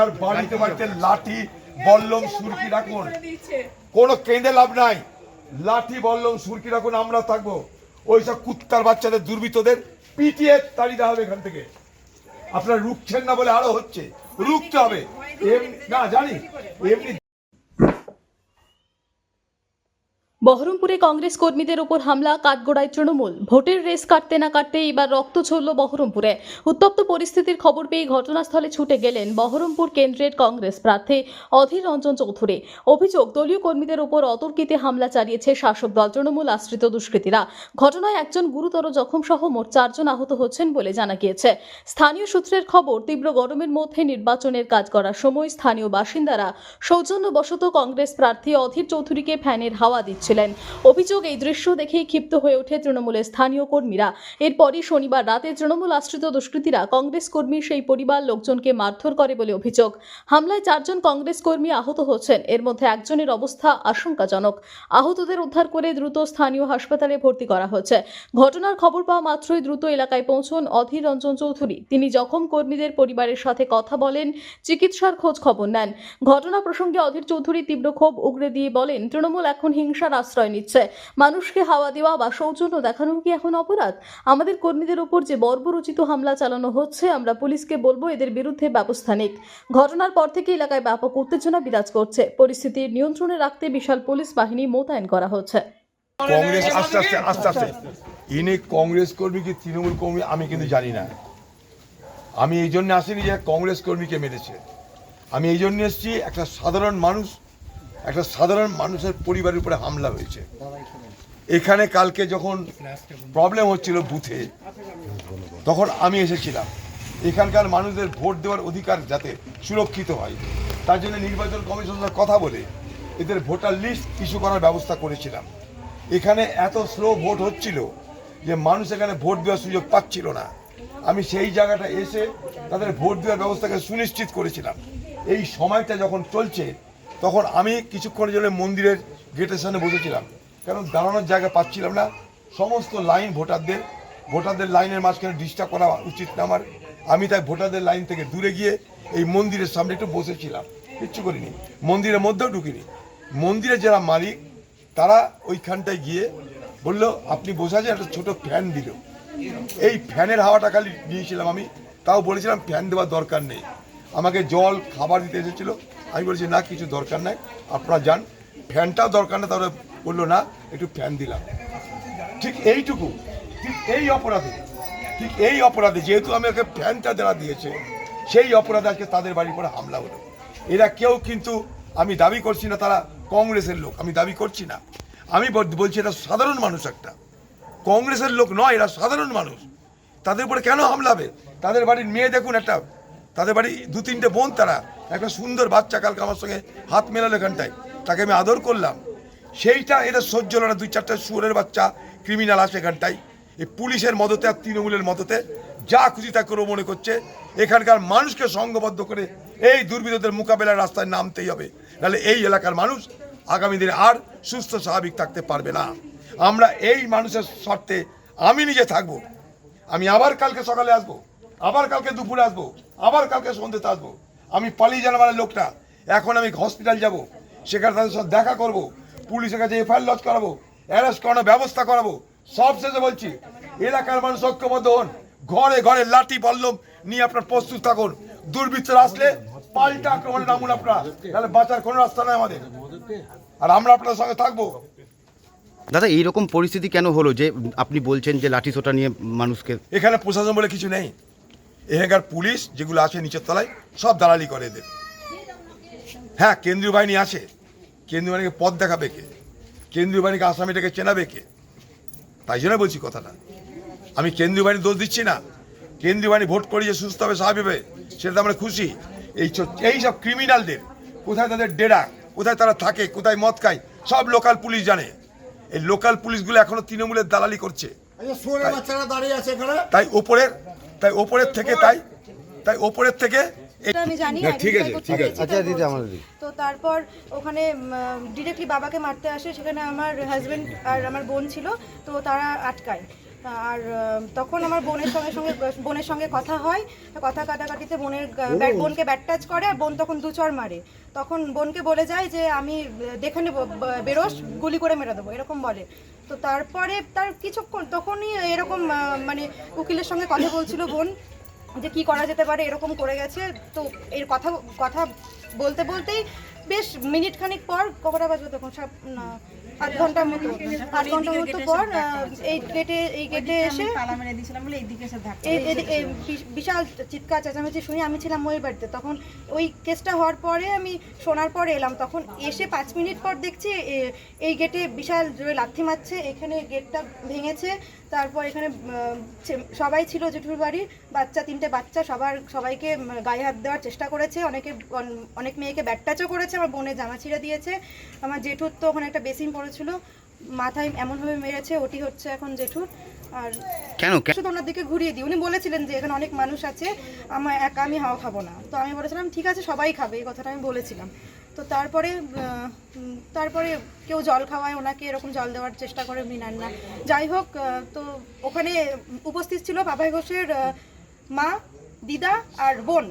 আপনার বাড়িতে বাড়িতে লাঠি বল্লম সুরকি রাখুন, কোনো কেঁদে লাভ নাই, লাঠি বল্লম সুরকি রাখুন, আমরা থাকবো। ওইসব কুত্তার বাচ্চাদের দুর্বৃত্তদের পিটিয়ে তাড়িয়ে হবে এখান থেকে। আপনারা রুখছেন না বলে আরো হচ্ছে, রুখতে হবে। না জানি এমনি। বহরমপুরে কংগ্রেস কর্মীদের উপর হামলা, কাঠগড়ায় তৃণমূল। ভোটের রেস কাটতে না কাটতে এবার রক্ত ঝরল বহরমপুরে। উত্তপ্ত পরিস্থিতির খবর পেয়ে ঘটনাস্থলে ছুটে গেলেন বহরমপুর কেন্দ্রের কংগ্রেস প্রার্থী অধীর রঞ্জন চৌধুরী। অভিযোগ, দলীয় কর্মীদের উপর অতর্কিতে হামলা চালিয়েছে শাসক দল তৃণমূল আশ্রিত দুষ্কৃতীরা। ঘটনায় একজন গুরুতর জখম সহ মোট 4 জন আহত হচ্ছেন বলে জানা গিয়েছে। স্থানীয় সূত্রের খবর, তীব্র গরমের মধ্যে নির্বাচনের কাজ করার সময় স্থানীয় বাসিন্দারা সৌজন্যবশত কংগ্রেস প্রার্থী অধীর চৌধুরীকে ফ্যানের হাওয়া দিচ্ছে। অভিযোগ, এই দৃশ্য দেখেই ক্ষিপ্ত হয়ে ওঠে তৃণমূলের স্থানীয় কর্মীরা। এরপরই শনিবার রাতে তৃণমূল আশ্রিত দুষ্কৃতীরা কংগ্রেস কর্মী সেই পরিবার লোকজনকে মারধর করে বলে অভিযোগ। হামলায় 4 জন কংগ্রেস কর্মী আহত হচ্ছেন, এর মধ্যে একজনের অবস্থা আশঙ্কাজনক। আহতদের উদ্ধার করে দ্রুত স্থানীয় হাসপাতালে ভর্তি করা হয়েছে। ঘটনার খবর পাওয়া মাত্রই দ্রুত এলাকায় পৌঁছন অধীর রঞ্জন চৌধুরী। তিনি জখম কর্মীদের পরিবারের সাথে কথা বলেন, চিকিৎসার খোঁজ খবর নেন। ঘটনা প্রসঙ্গে অধীর চৌধুরী তীব্র ক্ষোভ উগরে দিয়ে বলেন, তৃণমূল এখন হিংসার আশ্রয় নিচ্ছে। মানুষকে হাওয়া দেওয়া বা সৌজন্য দেখানো কি এখন অপরাধ? আমাদের কর্মীদের উপর যে বর্বরোচিত হামলা চালানো হচ্ছে, আমরা পুলিশকে বলবো এদের বিরুদ্ধে ব্যবস্থা নিক। ঘটনার পর থেকে এলাকায় ব্যাপক উত্তেজনা বিরাজ করছে। পরিস্থিতি নিয়ন্ত্রণে রাখতে বিশাল পুলিশ বাহিনী মোতায়েন করা হচ্ছে। কংগ্রেস আস্তে আস্তে ইনি কংগ্রেস কর্মী কি তৃণমূল কর্মী আমি কিন্তু জানি না। আমি এই জন্য আসিনি যে কংগ্রেস কর্মীকে মেরেছে। আমি এই জন্য এসেছি, একটা সাধারণ মানুষের পরিবারের উপরে হামলা হয়েছে। এখানে কালকে যখন প্রবলেম হচ্ছিল বুথে, তখন আমি এসেছিলাম। এখানকার মানুষদের ভোট দেওয়ার অধিকার যাতে সুরক্ষিত হয়, তার জন্য নির্বাচন কমিশনের কথা বলে এদের ভোটার লিস্ট ইস্যু করার ব্যবস্থা করেছিলাম। এখানে এত স্লো ভোট হচ্ছিল যে মানুষ এখানে ভোট দেওয়ার সুযোগ পাচ্ছিল না। আমি সেই জায়গাটা এসে তাদের ভোট দেওয়ার ব্যবস্থাকে সুনিশ্চিত করেছিলাম। এই সময়টা যখন চলছে, তখন আমি কিছুক্ষণের জন্য মন্দিরের গেটের সামনে বসেছিলাম, কারণ দাঁড়ানোর জায়গা পাচ্ছিলাম না। সমস্ত লাইন ভোটারদের লাইনের মাঝখানে ডিস্টার্ব করা উচিত না আমার। আমি তাই ভোটারদের লাইন থেকে দূরে গিয়ে এই মন্দিরের সামনে একটু বসেছিলাম, কিচ্ছু করিনি, মন্দিরের মধ্যেও ঢুকিনি। মন্দিরের যারা মালিক তারা ওইখানটায় গিয়ে বললো আপনি বসে আছেন, একটা ছোট ফ্যান দিল। এই ফ্যানের হাওয়াটা খালি নিয়েছিলাম আমি, তাও বলেছিলাম ফ্যান দেওয়ার দরকার নেই। আমাকে জল খাবার দিতে এসেছিল, আমি বলেছি না কিছু দরকার নাই, আপনারা যান, ফ্যানটাও দরকার না। তাহলে বললো না, একটু ফ্যান দিলাম। ঠিক এইটুকু, ঠিক এই অপরাধে যেহেতু আমি ওকে ফ্যানটা দেওয়া দিয়েছে, সেই অপরাধে আজকে তাদের বাড়ির পরে হামলা হলো। এরা কেউ কিন্তু, আমি দাবি করছি না তারা কংগ্রেসের লোক, আমি দাবি করছি না। আমি বলছি এটা সাধারণ মানুষ, একটা কংগ্রেসের লোক নয়, এরা সাধারণ মানুষ। তাদের উপরে কেন হামলা হবে? তাদের বাড়ির মেয়ে দেখুন, একটা তাদের বাড়ি 2-3টে বোন, তারা একটা সুন্দর বাচ্চা কালকে আমার সঙ্গে হাত মেলালো এখানটায়, তাকে আমি আদর করলাম। সেইটা এরা সহ্য হলো না। 2-4টে শুয়োরের বাচ্চা ক্রিমিনাল আসে এখানটায়, এই পুলিশের মদতে আর তৃণমূলের মদতে যা খুশি তা করে মনে করছে। এখানকার মানুষকে সংঘবদ্ধ করে এই দুর্বৃত্তদের মোকাবেলার রাস্তায় নামতেই হবে, নাহলে এই এলাকার মানুষ আগামী দিনে আর সুস্থ স্বাভাবিক থাকতে পারবে না। আমরা এই মানুষের স্বার্থে আমি নিজে থাকবো। আমি আবার কালকে সকালে আসবো, আবার কালকে দুপুরে আসবো, আবার কালকে সন্ধ্যেতে আসবো। আমি পালিয়ে জানাবার লোকটা, এখন আমি হসপিটাল যাব, সেখানে তাদের সাথে দেখা করব, পুলিশের কাছে এফআইআর লজ করাবো, অ্যারেস্ট করানোর ব্যবস্থা করাবো। সব শেষে বলছি, এলাকার মানুষ ঐক্যবদ্ধ হন, ঘরে ঘরে লাঠি বল্লম নিয়ে আপনার প্রস্তুত থাকুন। দুর্বৃত্তরা আসলে পাল্টা আক্রমণে নামুন আপনারা, তাহলে বাঁচার কোনো রাস্তা নেই আমাদের, আর আমরা আপনার সঙ্গে থাকবো। দাদা, এইরকম পরিস্থিতি কেন হলো যে আপনি বলছেন যে লাঠি সোটা নিয়ে মানুষকে? এখানে প্রশাসন বলে কিছু নেই। এখানকার পুলিশ যেগুলো আছে নিচের তলায় সব দালালি করে এদের। হ্যাঁ, কেন্দ্রীয় বাহিনী আছে, কেন্দ্রীয় বাহিনীকে পথ দেখাবে কে? কেন্দ্রীয় বাহিনীকে আসামিটাকে চেনাবে কে? তাই জন্য বলছি কথাটা। আমি কেন্দ্রীয় বাহিনী দোষ দিচ্ছি না। কেন্দ্রীয় বাহিনী ভোট করিয়ে সুস্থ হবে, স্বাভাবিক হবে, সেটা আমরা খুশি। এই সব ক্রিমিনালদের কোথায় তাদের ডেরা, কোথায় তারা থাকে, কোথায় মদ খায়, সব লোকাল পুলিশ জানে। এই লোকাল পুলিশগুলো এখনো তৃণমূলের দালালি করছে। তাই ওপরের থেকে আমি জানি। ঠিক আছে। আচ্ছা দিদি, আমাদের তো তারপর ওখানে ডিরেক্টলি বাবাকে মারতে আসে, সেখানে আমার হাজবেন্ড আর আমার বোন ছিল, তো তারা আটকায়। আর তখন আমার বোনের সঙ্গে কথা হয়, কথা কাটাকাটিতে বোনকে ব্যাট টাচ করে আর বোন তখন দু চড় মারে। তখন বোনকে বলে যায় যে আমি দেখে নেবো, বেরোস, গুলি করে মেরে দেবো, এরকম বলে। তো তারপরে তার কিছুক্ষণ তখনই এরকম মানে উকিলের সঙ্গে কথা বলছিল বোন যে কি করা যেতে পারে, এরকম করে গেছে। তো এর কথা বলতে বলতেই বেশ মিনিট খানিক পর, কতটা বাজবে তখন, 8 ঘন্টার মতো পর এই গেটে এসে বিশাল চিৎকার চেঁচামেচি শুনি। আমি ছিলাম ওই বাড়িতে তখন, ওই কেসটা হওয়ার পরে আমি শোনার পরে এলাম। তখন এসে 5 মিনিট পর দেখছি এই গেটে বিশাল জোরে লাথি মারছে, এখানে গেটটা ভেঙেছে। তারপর এখানে সবাই ছিল, জেঠুর বাড়ির বাচ্চা, 3টে বাচ্চা, সবাইকে গায়ে হাত দেওয়ার চেষ্টা করেছে, অনেক মেয়েকে ব্যাট টাচও করেছে, আমার বোনের জামা ছিঁড়ে দিয়েছে। আমার জেঠুর তো ওখানে একটা বেসিন পড়েছিল, মাথায় এমনভাবে মেরেছে, ওটি হচ্ছে এখন জেঠুর। আর কেন শুধু ওনার দিকে ঘুরিয়ে দিই, উনি বলেছিলেন যে এখানে অনেক মানুষ আছে, আমি হাওয়া খাবো না। তো আমি বলেছিলাম ঠিক আছে, সবাই খাবে, এই কথাটা আমি বলেছিলাম। তো তারপরে কেউ জল খাওয়ায় ওনাকে, এরকম জল দেওয়ার চেষ্টা করে, মিনার না, যাই হোক। তো ওখানে উপস্থিত ছিল পাপাই ঘোষের মা, দিদা আর বোন,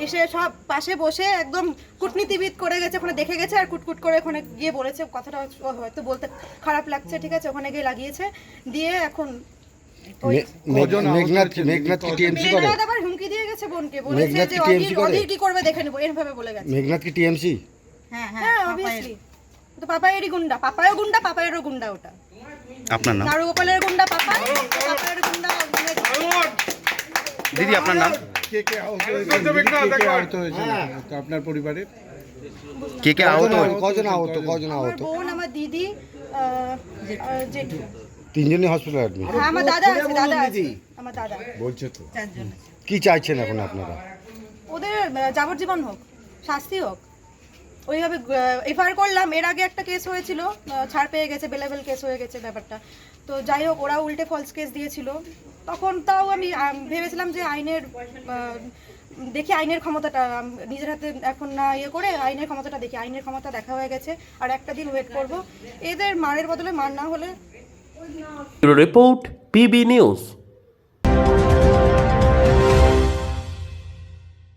এসে সব পাশে বসে একদম কূটনীতিবিদ করে গেছে, ওখানে দেখে গেছে আর কুটকুট করে ওখানে গিয়ে বলেছে। কথাটা হয়তো বলতে খারাপ লাগছে, ঠিক আছে, ওখানে গিয়ে লাগিয়েছে, দিয়ে এখন মেঘনাথ কি টিএমসি করে? আবার হুমকি দিয়ে গেছে বোনকে, বলেছে যে অধীর কি করবে দেখে নেবো, এরভাবে বলে গেছে। মেঘনাথ কি টিএমসি? হ্যাঁ অবভিয়াসলি, তো পাপায়েরই গুন্ডা, পাপায়েরও গুন্ডা ওটা। আপনার নাম? নারুগোপালের গুন্ডা পাপায়ের গুন্ডা। দিদি আপনার নাম? কে আহত হয়েছে আপনার পরিবারের? কে আহত? কজন আহত? আমার বোন, আমার দিদি, জেঠু, 3জনই হসপিটাল অ্যাডমিট। হ্যাঁ আমার দাদা আছে, আমার দাদা। বলছো তো, কি চাইছেন এখন আপনারা? ওদের যাবজ্জীবন হোক, শাস্তি হোক। ওইভাবে এফআইআর করলাম, এর আগে একটা কেস হয়েছিল, ছাড় পেয়ে গেছে, বেলেবেল কেস হয়ে গেছে ব্যাপারটা। তো যাই হোক, ওরা উল্টে ফলস কেস দিয়েছিল। তখন তাও আমি ভেবেছিলাম যে দেখি আইনের ক্ষমতাটা নিজের হাতে এখন না করে আইনের ক্ষমতাটা দেখি। আইনের ক্ষমতা দেখা হয়ে গেছে, আর একটা দিন ওয়েট করব, এদের মারের বদলে মার না হলে। Report PB news.